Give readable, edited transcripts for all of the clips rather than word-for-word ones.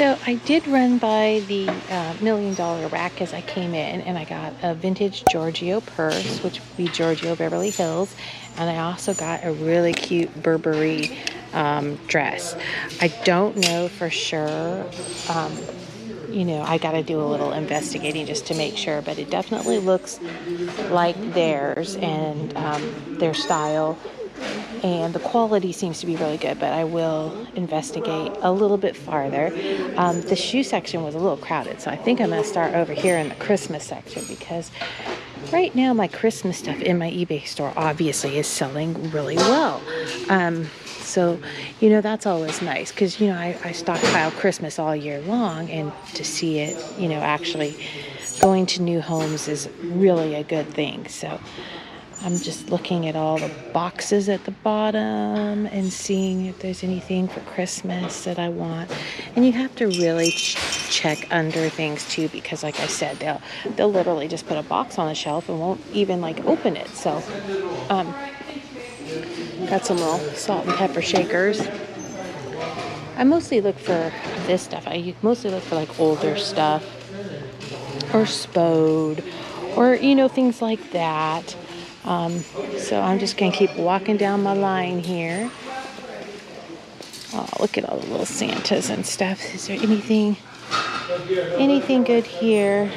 So I did run by the $1 million rack as I came in, and I got a vintage Giorgio purse, which would be Giorgio Beverly Hills, and I also got a really cute Burberry dress. I don't know for sure. I got to do a little investigating just to make sure, but it definitely looks like theirs and their style. And the quality seems to be really good, but I will investigate a little bit farther. The shoe section was a little crowded, so I think I'm going to start over here in the Christmas section, because right now my Christmas stuff in my eBay store obviously is selling really well. So, that's always nice, because, I stockpile Christmas all year long, and to see it, actually going to new homes is really a good thing. So I'm just looking at all the boxes at the bottom and seeing if there's anything for Christmas that I want. And you have to really check under things too, because like I said, they'll literally just put a box on the shelf and won't even open it. So got some little salt and pepper shakers. I mostly look for this stuff. I mostly look for older stuff or Spode or things like that. So I'm just going to keep walking down my line here. Oh, look at all the little Santas and stuff. Is there anything good here?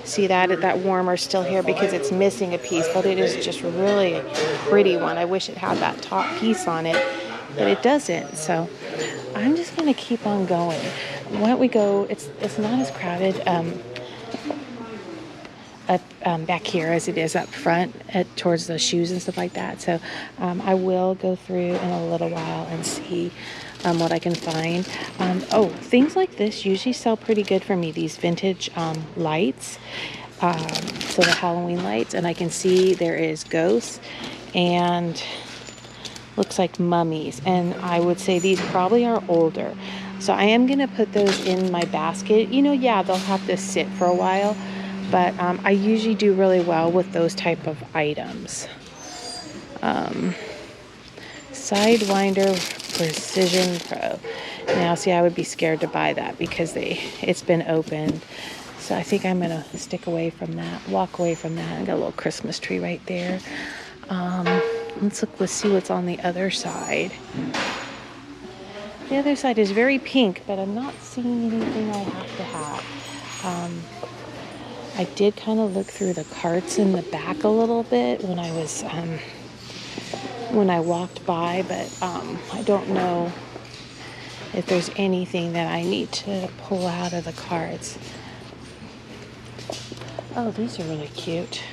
See that warmer's still here because it's missing a piece, but it is just really a pretty one. I wish it had that top piece on it, but it doesn't. So I'm just going to keep on going. Why don't we go? It's not as crowded back here as it is up front towards the shoes and stuff like that. So I will go through in a little while and see what I can find. Things like this usually sell pretty good for me, these vintage lights. So the Halloween lights, and I can see there is ghosts and looks like mummies, and I would say these probably are older. So I am going to put those in my basket. Yeah, they'll have to sit for a while, but I usually do really well with those type of items. Sidewinder Precision Pro. Now, see, I would be scared to buy that because it's been opened. So I think I'm going to stick away from that, walk away from that. I got a little Christmas tree right there. Let's see what's on the other side. The other side is very pink, but I'm not seeing anything I have to have. I did kind of look through the carts in the back a little bit when I walked by, but I don't know if there's anything that I need to pull out of the carts. Oh, these are really cute.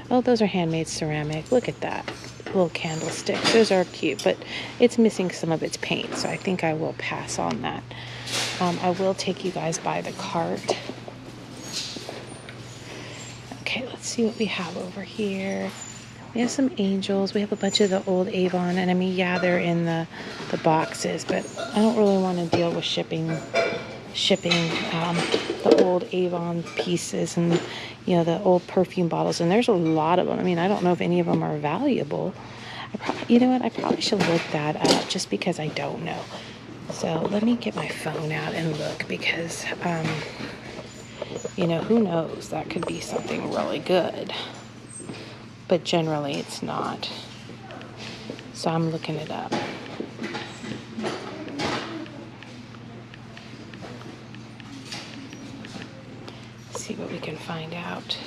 Oh, those are handmade ceramic. Look at that. Little candlesticks. Those are cute, but it's missing some of its paint, so I think I will pass on that. I will take you guys by the cart. Okay, let's see what we have over here. We have some angels. We have a bunch of the old Avon, and I mean, yeah, they're in the boxes, but I don't really want to deal with shipping the old Avon pieces and the old perfume bottles, and there's a lot of them. I mean, I don't know if any of them are valuable. I probably should look that up just because I don't know. So let me get my phone out and look, because who knows, that could be something really good, but generally it's not. So I'm looking it up. See what we can find out.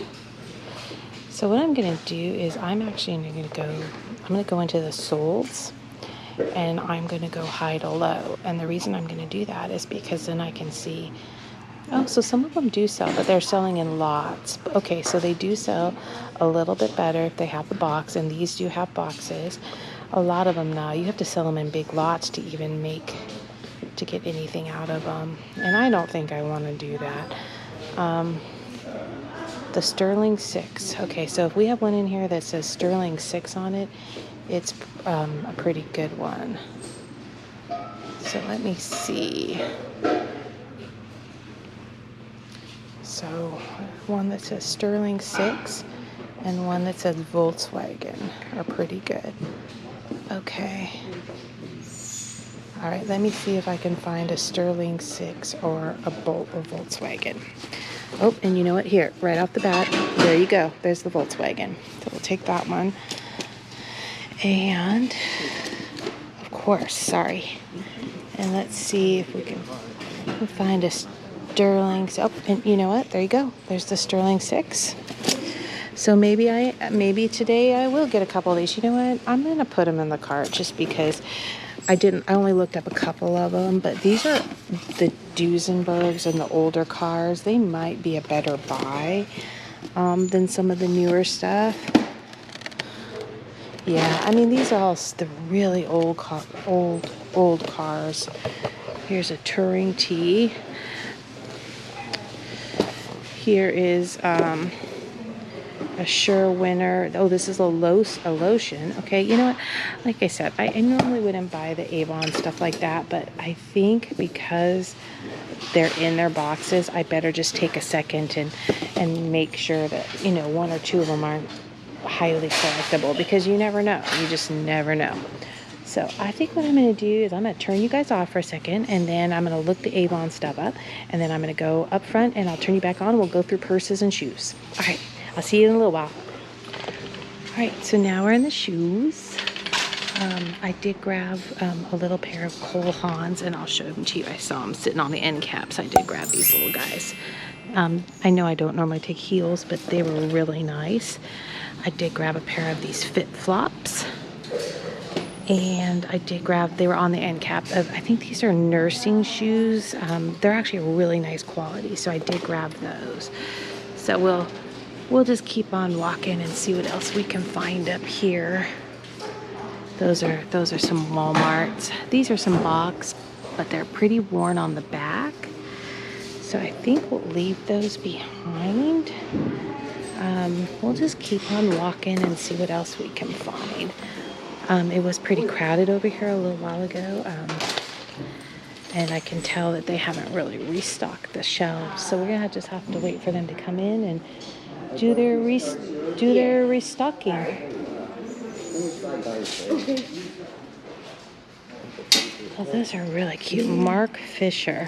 So what I'm going to do is I'm going to go into the solds, and I'm going to go high to low. And the reason I'm going to do that is because then I can see, so some of them do sell, but they're selling in lots. Okay, so they do sell a little bit better if they have the box, and these do have boxes. A lot of them now, you have to sell them in big lots to even get anything out of them. And I don't think I want to do that. The Sterling 6. Okay, so if we have one in here that says Sterling 6 on it, it's a pretty good one. So let me see. So one that says Sterling 6 and one that says Volkswagen are pretty good. Okay. All right, let me see if I can find a Sterling 6 or a Volkswagen. Oh, and you know what? Here, right off the bat, there you go. There's the Volkswagen. So we'll take that one. And, of course, sorry. And let's see if we can find a Sterling. Oh, and you know what? There you go. There's the Sterling 6. So maybe today I will get a couple of these. You know what? I'm going to put them in the cart just because I only looked up a couple of them, but these are the Duesenbergs and the older cars. They might be a better buy than some of the newer stuff. Yeah, I mean, these are all the really old cars. Here's a Touring T. Here is a Sure Winner. Oh, this is a lotion. Okay, you know what? Like I said, I normally wouldn't buy the Avon stuff like that, but I think because they're in their boxes, I better just take a second and make sure that, you know, one or two of them aren't highly collectible, because you never know. You just never know. So I think what I'm going to do is I'm going to turn you guys off for a second, and then I'm going to look the Avon stuff up, and then I'm going to go up front and I'll turn you back on. We'll go through purses and shoes. All right. I'll see you in a little while. All right, so now we're in the shoes. I did grab a little pair of Cole Haans, and I'll show them to you. I saw them sitting on the end caps. I did grab these little guys. I know I don't normally take heels, but they were really nice. I did grab a pair of these Fit Flops. And I did grab, they were on the end cap of, I think these are nursing shoes. They're actually really nice quality, so I did grab those. So we'll just keep on walking and see what else we can find up here. Those are some Walmarts. These are some Box, but they're pretty worn on the back. So I think we'll leave those behind. We'll just keep on walking and see what else we can find. It was pretty crowded over here a little while ago. And I can tell that they haven't really restocked the shelves. So we're gonna just have to wait for them to come in and do their restocking. Oh, those are really cute. Mark Fisher.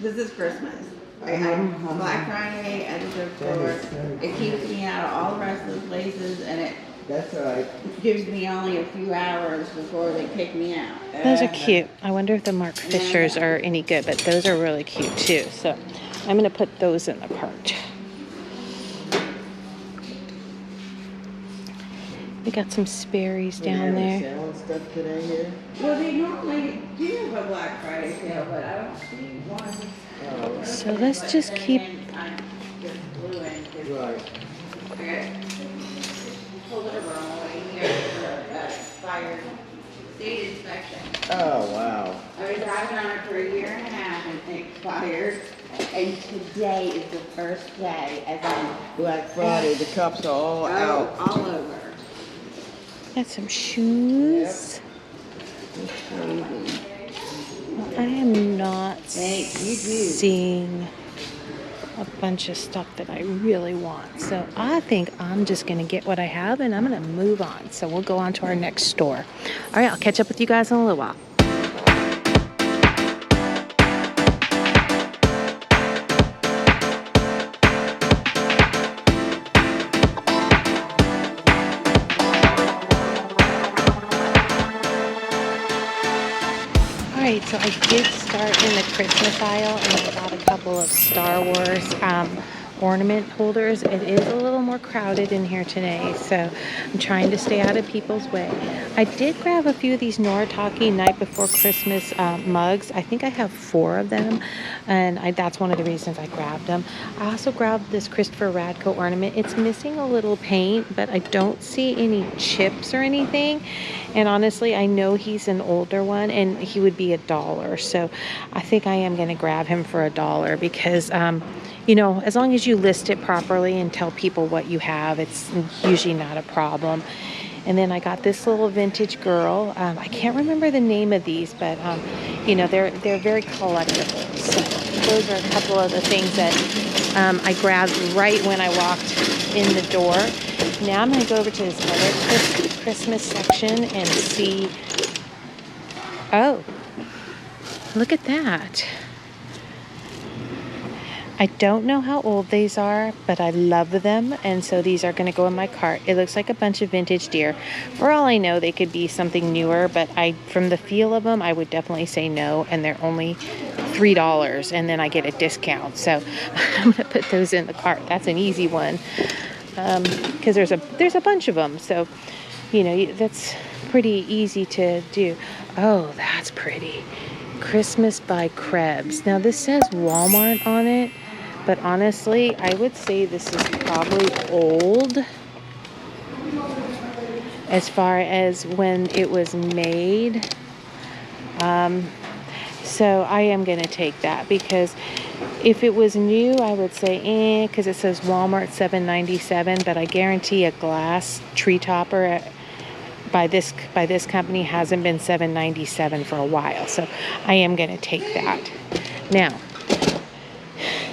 This is Christmas. I have Black Friday at the thrift store. It keeps me out of all the rest of the places, and it gives me only a few hours before they kick me out. Those are cute. I wonder if the Mark Fishers are any good, but those are really cute too. So I'm going to put those in the cart. We got some Sperry's down there. Selling stuff today here? Well, they normally do have a Black Friday sale, but I don't see one. So let's just keep. I just flew in. Right. Okay. Pulled it over on the way here for expired state inspection. Oh, wow. I was driving on it for a year and a half and it expired. And today is the first day as I'm Black Friday, the cups are all out. all over. Got some shoes. Crazy. I am not Hey, you do. seeing a bunch of stuff that I really want. So I think I'm just going to get what I have and I'm going to move on. So we'll go on to our next store. All right, I'll catch up with you guys in a little while. Alright, so I did start in the Christmas aisle and I got a couple of Star Wars ornament holders. It is a little more crowded in here today, so I'm trying to stay out of people's way. I did grab a few of these Noritake Night Before Christmas mugs. I think I have 4 of them, and that's one of the reasons I grabbed them. I also grabbed this Christopher Radko ornament. It's missing a little paint, but I don't see any chips or anything. And honestly, I know he's an older one, and he would be $1. So I think I am going to grab him for $1 because, you know, as long as you list it properly and tell people what you have, it's usually not a problem. And then I got this little vintage girl. I can't remember the name of these, but, you know, they're very collectible. So those are a couple of the things that I grabbed right when I walked in the door. Now I'm going to go over to this other Christmas section and see. Oh, look at that. I don't know how old these are, but I love them, and so these are going to go in my cart. It looks like a bunch of vintage deer. For all I know, they could be something newer, but from the feel of them, I would definitely say no, and they're only $3, and then I get a discount. So I'm going to put those in the cart. That's an easy one, because there's a bunch of them, so that's pretty easy to do. Oh, that's pretty. Christmas by Krebs. Now this says Walmart on it, but honestly, I would say this is probably old as far as when it was made. So I am going to take that, because if it was new, I would say because it says Walmart $7.97, but I guarantee a glass tree topper by this company hasn't been $7.97 for a while. So I am going to take that. Now,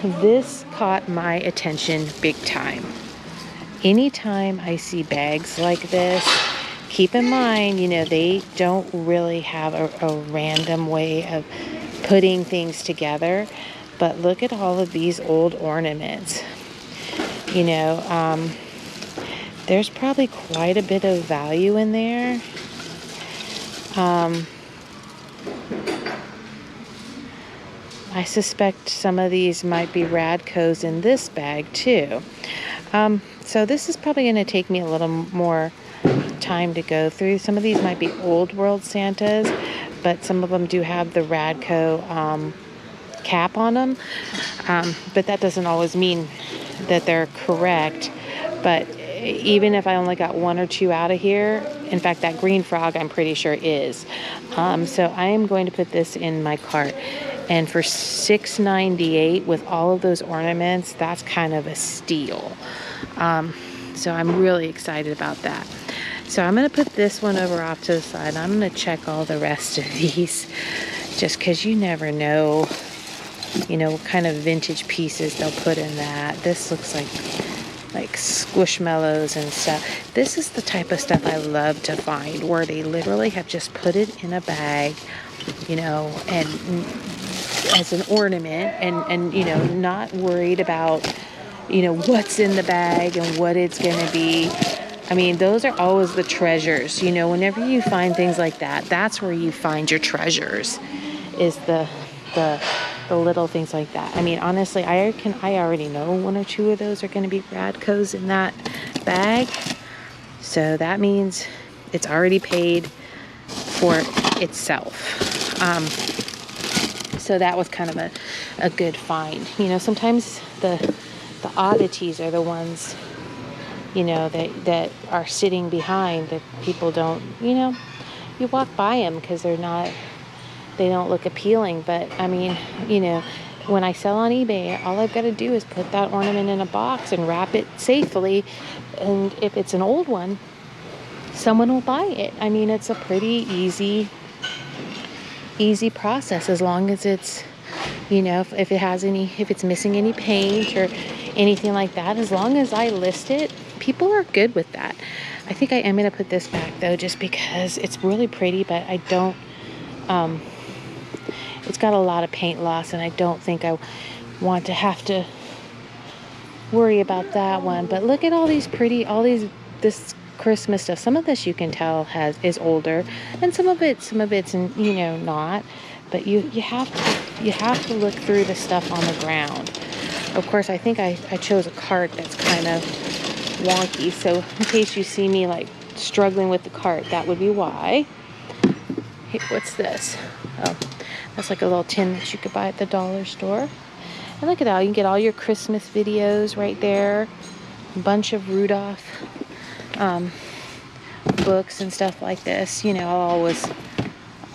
this caught my attention big time. Anytime I see bags like this, keep in mind, they don't really have a random way of putting things together. But look at all of these old ornaments. There's probably quite a bit of value in there. I suspect some of these might be Radcos in this bag too. So this is probably going to take me a little more time to go through. Some of these might be old world Santas, but some of them do have the Radco cap on them. But that doesn't always mean that they're correct. But even if I only got one or two out of here, in fact, that green frog I'm pretty sure is. So I am going to put this in my cart. And for $6.98 with all of those ornaments, that's kind of a steal. So I'm really excited about that. So I'm going to put this one over off to the side. I'm going to check all the rest of these, just because you never know, what kind of vintage pieces they'll put in that. This looks like Squishmallows and stuff. This is the type of stuff I love to find, where they literally have just put it in a bag, and as an ornament, and not worried about, what's in the bag and what it's going to be. I mean, those are always the treasures. Whenever you find things like that, that's where you find your treasures, is the little things like that. I mean, honestly, I already know one or two of those are going to be Radcos in that bag. So that means it's already paid for itself. So that was kind of a good find. Sometimes the oddities are the ones, that are sitting behind that people don't, you walk by them because they don't look appealing. But I mean, when I sell on eBay, all I've got to do is put that ornament in a box and wrap it safely. And if it's an old one, someone will buy it. I mean, it's a pretty easy process, as long as it's, if it's missing any paint or anything like that. As long as I list it, people are good with that. I think I am going to put this back though, just because it's really pretty, but I don't, it's got a lot of paint loss, and I don't think I want to have to worry about that one. But look at all these this Christmas stuff. Some of this you can tell is older, and some of it's not. But you have to look through the stuff on the ground. Of course, I think I chose a cart that's kind of wonky, so in case you see me struggling with the cart, that would be why. Hey, what's this? Oh, that's like a little tin that you could buy at the dollar store. And look at that, you can get all your Christmas videos right there. A bunch of Rudolph books and stuff like this.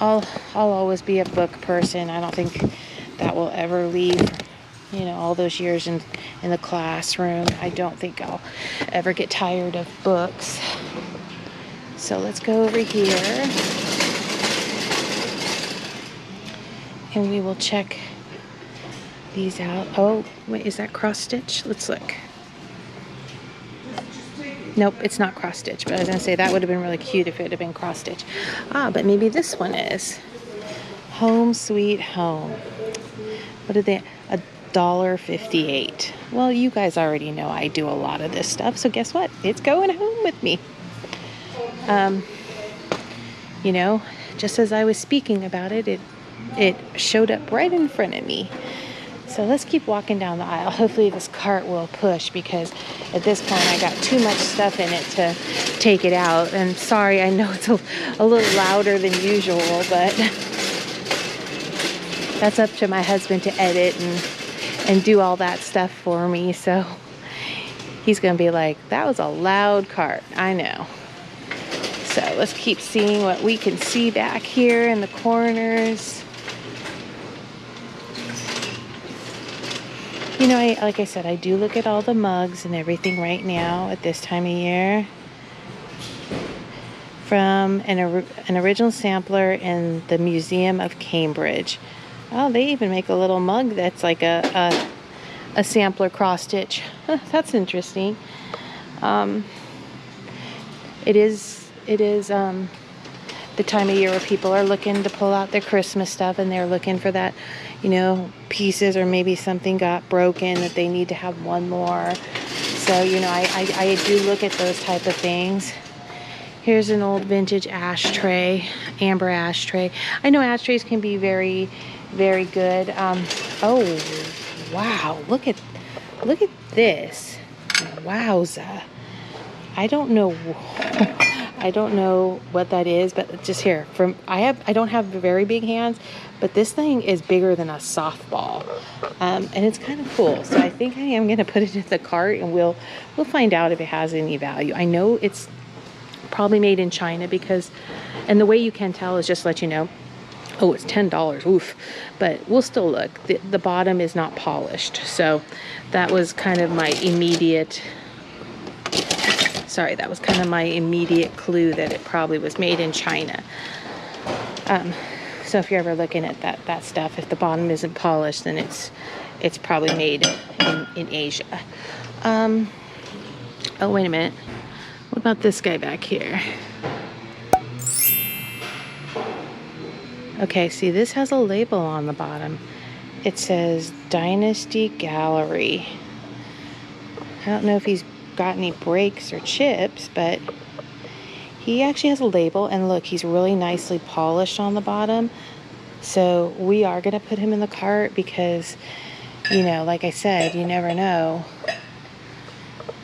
I'll always be a book person. I don't think that will ever leave. All those years in the classroom, I don't think I'll ever get tired of books. So let's go over here, and we will check these out. Oh, wait, is that cross stitch? Let's look. Nope, it's not cross stitch, but I was gonna say that would have been really cute if it had been cross stitch. But maybe this one is. Home Sweet Home. What did they? $1.58. Well, you guys already know I do a lot of this stuff, so guess what? It's going home with me. You know, just as I was speaking about it, it showed up right in front of me. So let's keep walking down the aisle. Hopefully this cart will push, because at this point I got too much stuff in it to take it out. And sorry, I know it's a little louder than usual, but that's up to my husband to edit and do all that stuff for me. So he's gonna be like, that was a loud cart. I know. So let's keep seeing what we can see back here in the corners. You know, like I said, I do look at all the mugs and everything right now at this time of year. From an original sampler in the Museum of Cambridge. Oh, they even make a little mug that's like a sampler cross stitch. That's interesting. It is the time of year where people are looking to pull out their Christmas stuff, and they're looking for that, you know, pieces, or maybe something got broken that they need to have one more. So, you know, I do look at those type of things. Here's an old vintage ashtray, amber ashtray. I know ashtrays can be very, very good. Oh, wow, look at this. Wowza. I don't know what that is, but just here, I don't have very big hands, but this thing is bigger than a softball, and it's kind of cool. So I think I am gonna put it in the cart, and we'll find out if it has any value. I know it's probably made in China, because, and the way you can tell is just let you know, oh, it's $10, oof, but we'll still look. The bottom is not polished, so that was kind of my immediate clue that it probably was made in China. So if you're ever looking at that stuff, if the bottom isn't polished, then it's probably made in Asia. Oh, wait a minute. What about this guy back here? Okay, see, this has a label on the bottom. It says Dynasty Gallery. I don't know if he's got any breaks or chips, but he actually has a label, and look, he's really nicely polished on the bottom. So we are going to put him in the cart, because, you know, like I said, you never know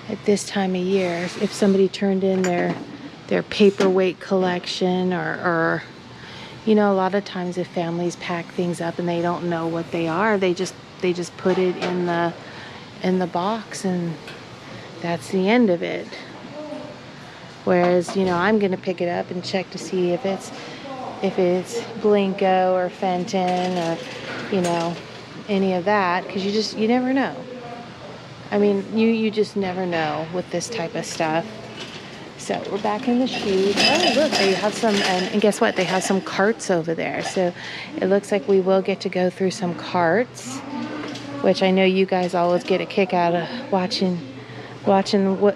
at this time of year if somebody turned in their paperweight collection, or you know, a lot of times if families pack things up and they don't know what they are, they just put it in the box, and that's the end of it. Whereas, you know, I'm gonna pick it up and check to see if it's Blinko or Fenton, or, you know, any of that, because you never know. I mean, you just never know with this type of stuff. So we're back in the shoes. Oh, look, they have some, and guess what? They have some carts over there. So it looks like we will get to go through some carts, which I know you guys always get a kick out of watching what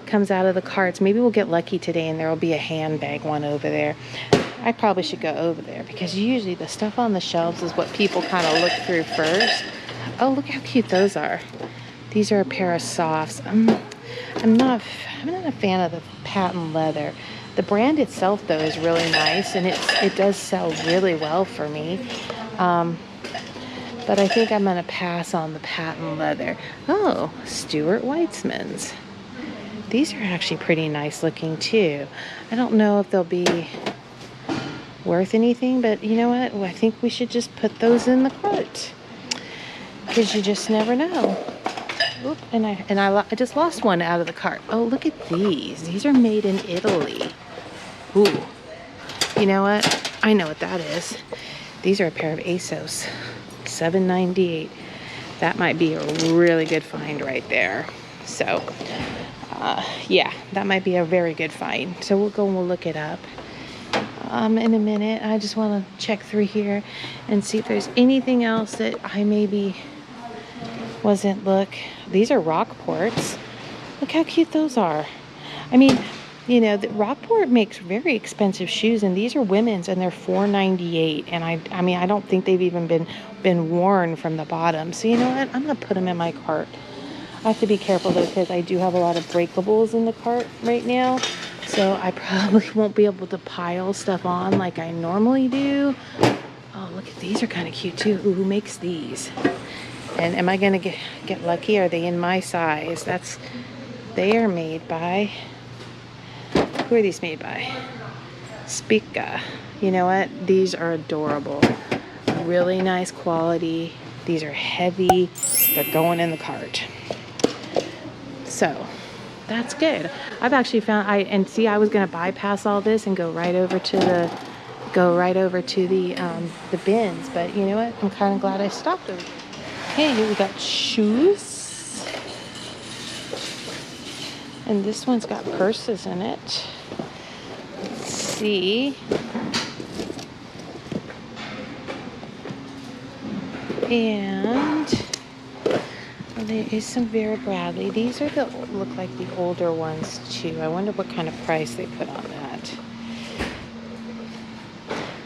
comes out of the carts. Maybe we'll get lucky today and there will be a handbag one over there. I probably should go over there, because usually the stuff on the shelves is what people kind of look through first. Oh, look how cute those are. These are a pair of softs. I'm not a fan of the patent leather. The brand itself, though, is really nice, and it does sell really well for me. But I think I'm going to pass on the patent leather. Oh, Stuart Weitzman's. These are actually pretty nice looking, too. I don't know if they'll be worth anything, but you know what? I think we should just put those in the cart, because you just never know. Oop, and I just lost one out of the cart. Oh, look at these. These are made in Italy. Ooh. You know what? I know what that is. These are a pair of ASOS. $7.98. That might be a really good find right there. So, yeah, that might be a very good find. So we'll go and we'll look it up in a minute. I just want to check through here and see if there's anything else that I maybe wasn't. Look, these are Rockports. Look how cute those are. I mean, You know, Rockport makes very expensive shoes, and these are women's, and they're $4.98. And I mean, I don't think they've even been worn from the bottom. So you know what? I'm gonna put them in my cart. I have to be careful though, because I do have a lot of breakables in the cart right now. So I probably won't be able to pile stuff on like I normally do. Oh, look at these, are kind of cute too. Ooh, who makes these? And am I gonna get lucky? Are they in my size? They are made by. Who are these made by? Spica. You know what? These are adorable. Really nice quality. These are heavy. They're going in the cart. So that's good. I've actually found I was gonna bypass all this and go right over to the bins, but you know what? I'm kind of glad I stopped over. Okay, here we got shoes. And this one's got purses in it. Let's see. And there is some Vera Bradley. These are look like the older ones too. I wonder what kind of price they put on that.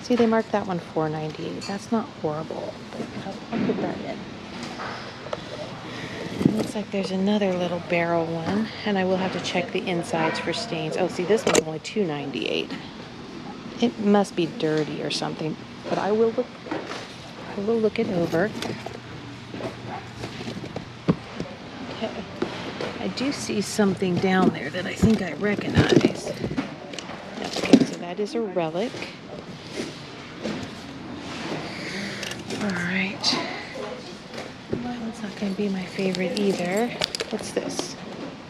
See, they marked that one $4.98. That's not horrible, but I'll put that in. Looks like there's another little barrel one, and I will have to check the insides for stains. Oh, see, this one's only $2.98. It must be dirty or something, but I will look it over. Okay, I do see something down there that I think I recognize. Okay, so that is a relic. All right. That's not going to be my favorite either. What's this?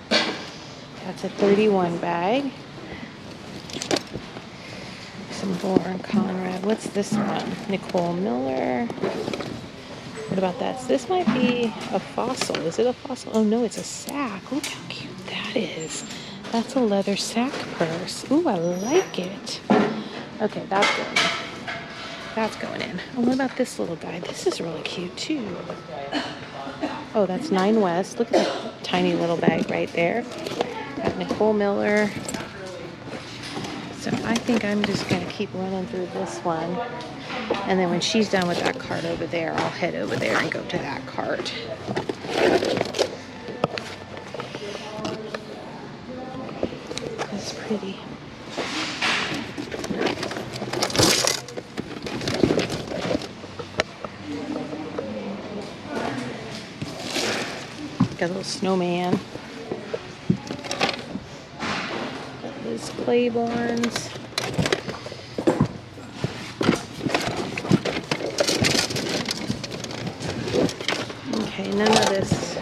That's a 31 bag. Some Lauren Conrad. What's this one? Nicole Miller. What about that? So this might be a fossil. Is it a fossil? Oh no, it's a sack. Look how cute that is. That's a leather sack purse. Ooh, I like it. Okay, that's going in. That's going in. Oh, what about this little guy? This is really cute too. Oh, that's 9 West. Look at that tiny little bag right there. Got Nicole Miller. So I think I'm just going to keep running through this one. And then when she's done with that cart over there, I'll head over there and go to that cart. That's pretty. Got a little snowman. Got Liz Claiborne's. Okay, none of this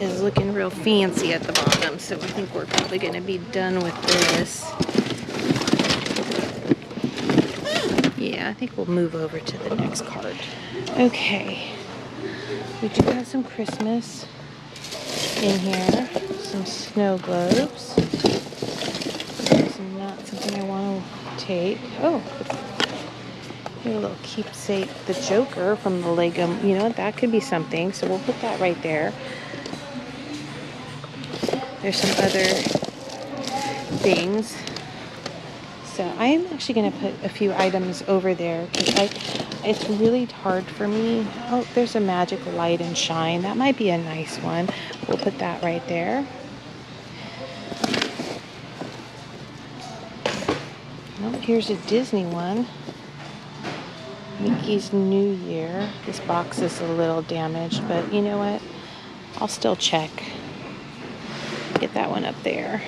is looking real fancy at the bottom, so I think we're probably going to be done with this. Yeah, I think we'll move over to the next card. Okay, we do have some Christmas in here, some snow globes. It's not something I want to take. Oh, here's a little keepsake, the Joker from the Lego. You know, that could be something, so we'll put that right there. There's some other things. So I am actually going to put a few items over there because it's really hard for me. Oh, there's a Magic Light and Shine. That might be a nice one. We'll put that right there. Oh, here's a Disney one. Mickey's New Year. This box is a little damaged, but you know what? I'll still check. Get that one up there.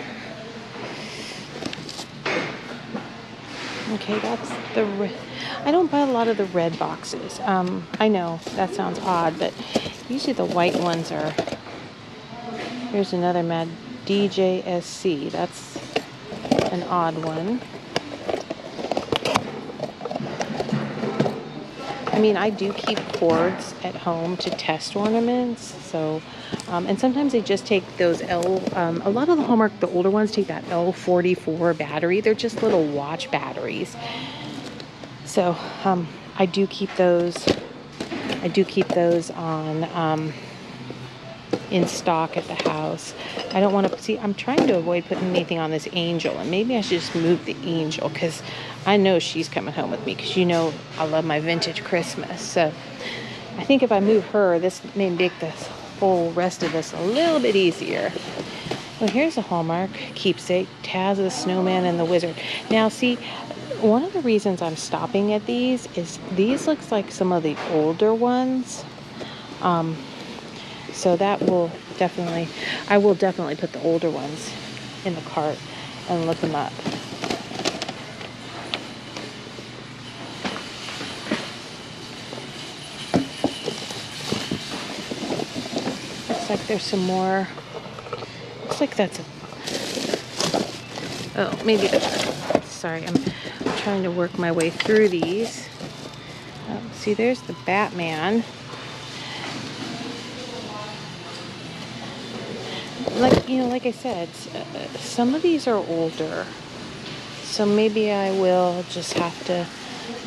Okay, that's the red. I don't buy a lot of the red boxes. I know that sounds odd, but usually the white ones are. Here's another Mad DJSC. That's an odd one. I mean, I do keep cords at home to test ornaments, so, and sometimes they just take those a lot of the Hallmark, the older ones take that L44 battery. They're just little watch batteries. So, I do keep those on, in stock at the house. I don't want to see, I'm trying to avoid putting anything on this angel, and maybe I should just move the angel because I know she's coming home with me because you know I love my vintage Christmas. So I think if I move her, this may make this whole rest of this a little bit easier. Well, here's a Hallmark keepsake, Taz the Snowman and the Wizard. Now see, one of the reasons I'm stopping at these is these looks like some of the older ones. So that will definitely, I will definitely put the older ones in the cart and look them up. Looks like there's some more. Looks like that's a, oh, maybe that's, sorry, I'm trying to work my way through these. See, there's the Batman. Like, you know, like I said, some of these are older, so maybe I will just have to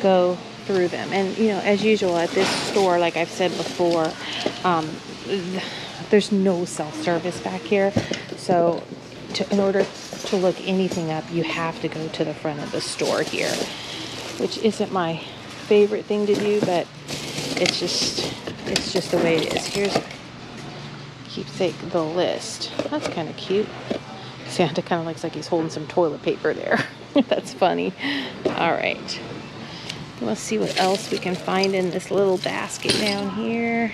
go through them. And, you know, as usual at this store, like I've said before, there's no self-service back here. So in order to look anything up, you have to go to the front of the store here, which isn't my favorite thing to do, but it's just the way it is. Here's keepsake, the list. That's kind of cute. Santa kind of looks like he's holding some toilet paper there. That's funny. All right. Let's see what else we can find in this little basket down here.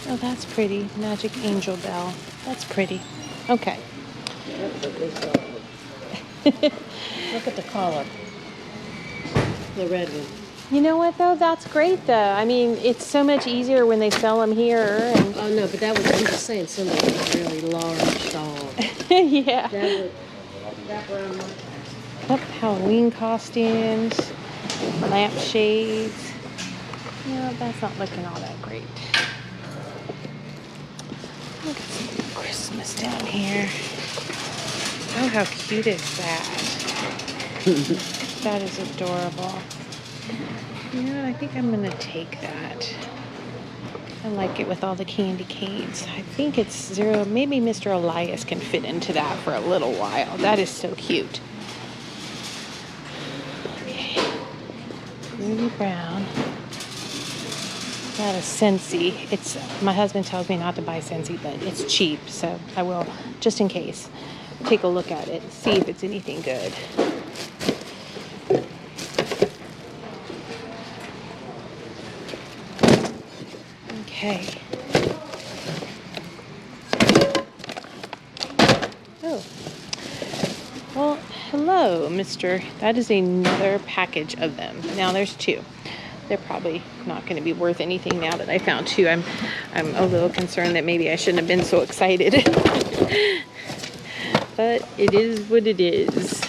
Oh, that's pretty. Magic Angel Bell. That's pretty. Okay. Look at the collar. The red one. You know what, though? That's great, though. I mean, it's so much easier when they sell them here. And Oh, no, but that was, I'm just saying, some of those really large dolls. yeah. That would, that brown one. Yep, Halloween costumes, lampshades. No, that's not looking all that great. Look at some Christmas down here. Oh, how cute is that? That is adorable. You know what? I think I'm going to take that. I like it with all the candy canes. I think it's zero. Maybe Mr. Elias can fit into that for a little while. That is so cute. Okay. Ruby Brown. Got a Scentsy. It's, my husband tells me not to buy Scentsy, but it's cheap, so I will, just in case, take a look at it and see if it's anything good. Okay. Oh. Well, hello, Mr. That is another package of them. Now there's two. They're probably not going to be worth anything now that I found two. I'm a little concerned that maybe I shouldn't have been so excited. But it is what it is.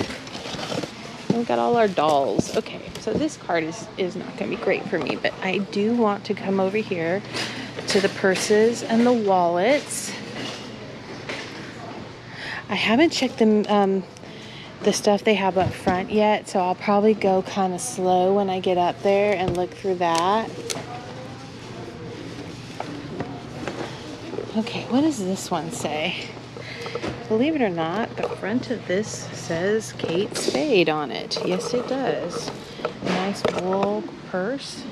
We've got all our dolls. Okay, so this card is not going to be great for me, but I do want to come over here to the purses and the wallets. I haven't checked them, the stuff they have up front yet, so I'll probably go kind of slow when I get up there and look through that. Okay, what does this one say? Believe it or not, the front of this says Kate Spade on it. Yes, it does. A nice wool purse.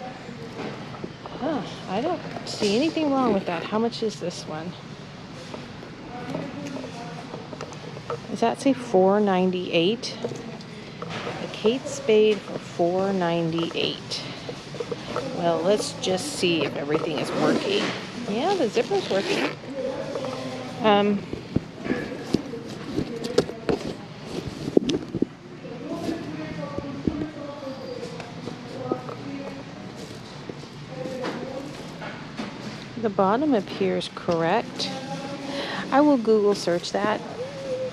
Huh, I don't see anything wrong with that. How much is this one? Does that say $4.98? A Kate Spade for $4.98. Well, let's just see if everything is working. Yeah, the zipper's working. The bottom appears correct. I will Google search that.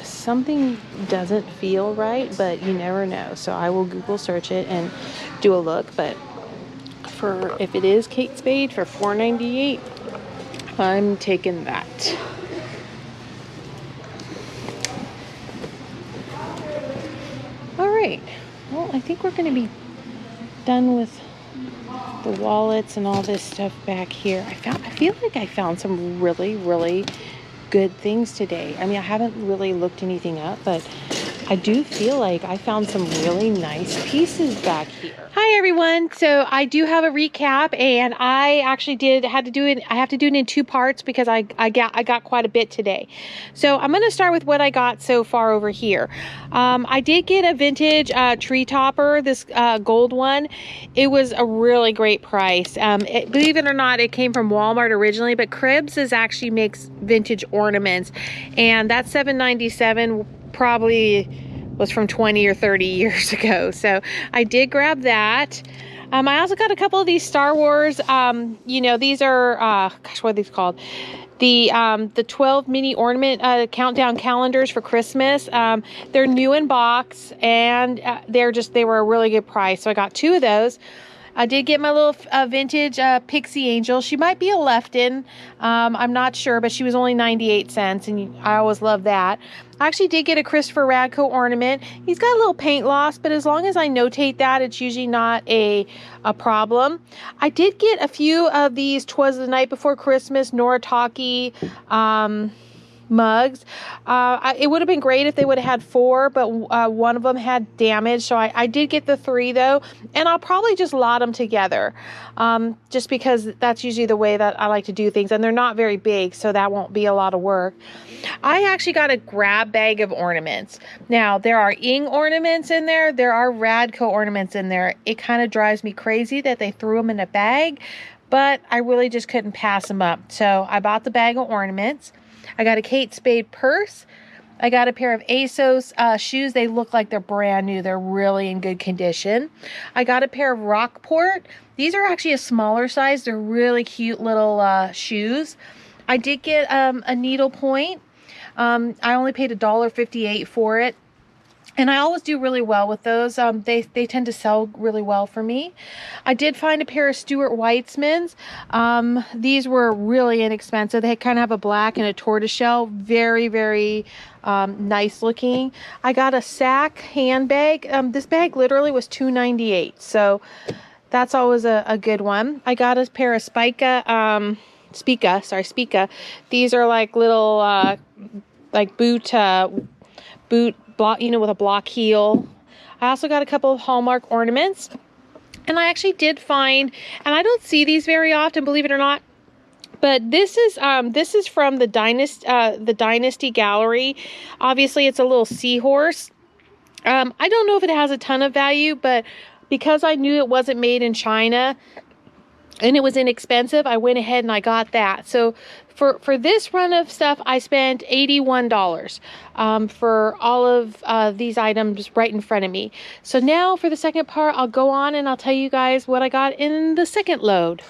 Something doesn't feel right, but you never know. So I will Google search it and do a look. But for if it is Kate Spade for $4.98, I'm taking that. All right. Well, I think we're going to be done with the wallets and all this stuff back here. I feel like I found some really, really good things today. I mean, I haven't really looked anything up, but I do feel like I found some really nice pieces back here. Hi everyone. So I do have a recap, and I actually had to do it. I have to do it in 2 parts because I got quite a bit today. So I'm going to start with what I got so far over here. I did get a vintage tree topper, this gold one. It was a really great price. Believe it or not, it came from Walmart originally, but Cribs actually makes vintage ornaments, and that $7.97 probably was from 20 or 30 years ago. So I did grab that. I also got a couple of these Star Wars, you know, these are, gosh, what are these called? The 12 mini ornament countdown calendars for Christmas. They're new in box, and they were a really good price. So I got 2 of those. I did get my little vintage pixie angel. She might be a Lefton. I'm not sure, but she was only 98 cents, and I always love that. I actually did get a Christopher Radko ornament. He's got a little paint loss, but as long as I notate that, it's usually not a problem. I did get a few of these 'Twas the Night Before Christmas Noritake mugs. It would have been great if they would have had 4, but one of them had damage, so I did get the 3 though, and I'll probably just lot them together, just because that's usually the way that I like to do things, and they're not very big, so that won't be a lot of work. I actually got a grab bag of ornaments. Now, there are Ing ornaments in there. There are Radko ornaments in there. It kind of drives me crazy that they threw them in a bag, but I really just couldn't pass them up. So I bought the bag of ornaments. I got a Kate Spade purse. I got a pair of ASOS shoes. They look like they're brand new. They're really in good condition. I got a pair of Rockport. These are actually a smaller size. They're really cute little shoes. I did get a needlepoint. I only paid $1.58 for it. And I always do really well with those. They tend to sell really well for me. I did find a pair of Stuart Weitzmans. These were really inexpensive. They kind of have a black and a tortoiseshell. Very, very nice looking. I got a Sack handbag. This bag literally was $2.98. So that's always a good one. I got a pair of Spica. These are like little like boot block, you know, with a block heel. I also got a couple of Hallmark ornaments, and I actually did find, and I don't see these very often, believe it or not, but this is from the Dynasty Gallery. Obviously, it's a little seahorse. I don't know if it has a ton of value, but because I knew it wasn't made in China and it was inexpensive, I went ahead and I got that. So for this run of stuff, I spent $81 for all of these items right in front of me. So now for the second part, I'll go on and I'll tell you guys what I got in the second load.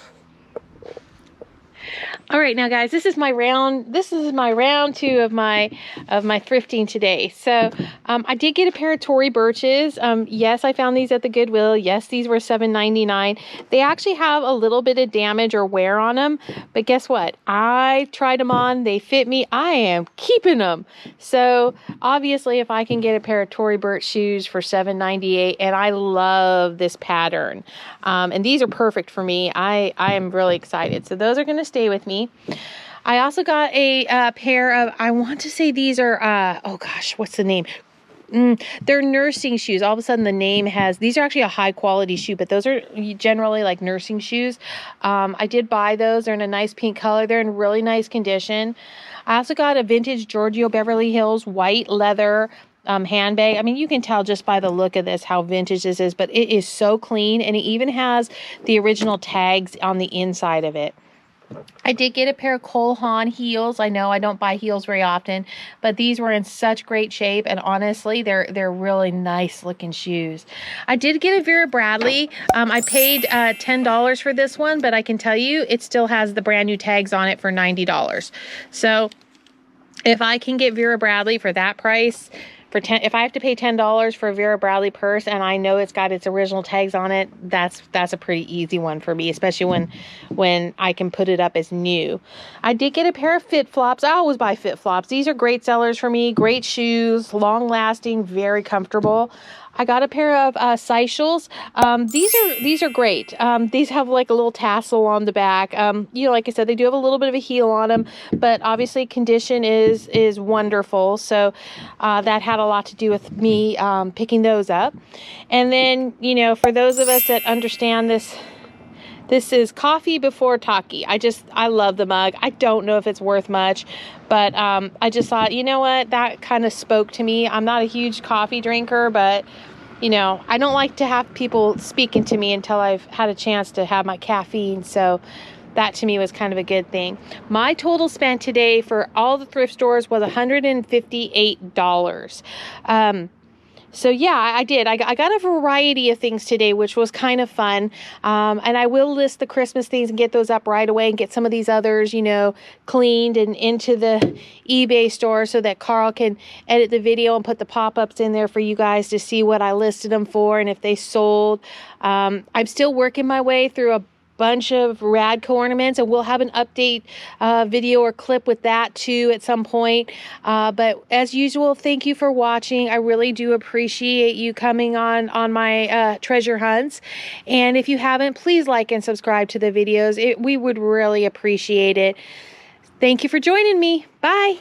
All right, now guys, this is my round 2 of my thrifting today. So I did get a pair of Tory Burches. Yes, I found these at the Goodwill. Yes, these were $7.99. They actually have a little bit of damage or wear on them, but guess what? I tried them on. They fit me. I am keeping them. So obviously, if I can get a pair of Tory Burch shoes for $7.98, and I love this pattern, and these are perfect for me. I am really excited. So those are going to stay with me. I also got a pair of, I want to say these are, oh gosh, what's the name? They're nursing shoes. All of a sudden the name has, these are actually a high quality shoe, but those are generally like nursing shoes. I did buy those. They're in a nice pink color. They're in really nice condition. I also got a vintage Giorgio Beverly Hills white leather handbag. I mean, you can tell just by the look of this how vintage this is, but it is so clean, and it even has the original tags on the inside of it. I did get a pair of Cole Haan heels. I know I don't buy heels very often, but these were in such great shape, and honestly, they're really nice looking shoes. I did get a Vera Bradley. I paid $10 for this one, but I can tell you it still has the brand new tags on it for $90. So if I can get Vera Bradley for that price, if I have to pay $10 for a Vera Bradley purse and I know it's got its original tags on it, that's a pretty easy one for me, especially when I can put it up as new. I did get a pair of Fit Flops. I always buy Fit Flops. These are great sellers for me. Great shoes, long lasting, very comfortable. I got a pair of Seychelles. These are great. These have like a little tassel on the back. You know, like I said, they do have a little bit of a heel on them, but obviously condition is wonderful. So that had a lot to do with me picking those up. And then, you know, for those of us that understand this, this is coffee before talkie. I love the mug. I don't know if it's worth much, but I just thought, you know what, that kind of spoke to me. I'm not a huge coffee drinker, but you know, I don't like to have people speaking to me until I've had a chance to have my caffeine. So that to me was kind of a good thing. My total spent today for all the thrift stores was $158. So yeah, I did. I got a variety of things today, which was kind of fun. And I will list the Christmas things and get those up right away and get some of these others, you know, cleaned and into the eBay store so that Carl can edit the video and put the pop-ups in there for you guys to see what I listed them for and if they sold. I'm still working my way through a bunch of Radco ornaments, and we'll have an update video or clip with that too at some point. But as usual, thank you for watching. I really do appreciate you coming on my treasure hunts. And if you haven't, please like and subscribe to the videos. We would really appreciate it. Thank you for joining me. Bye.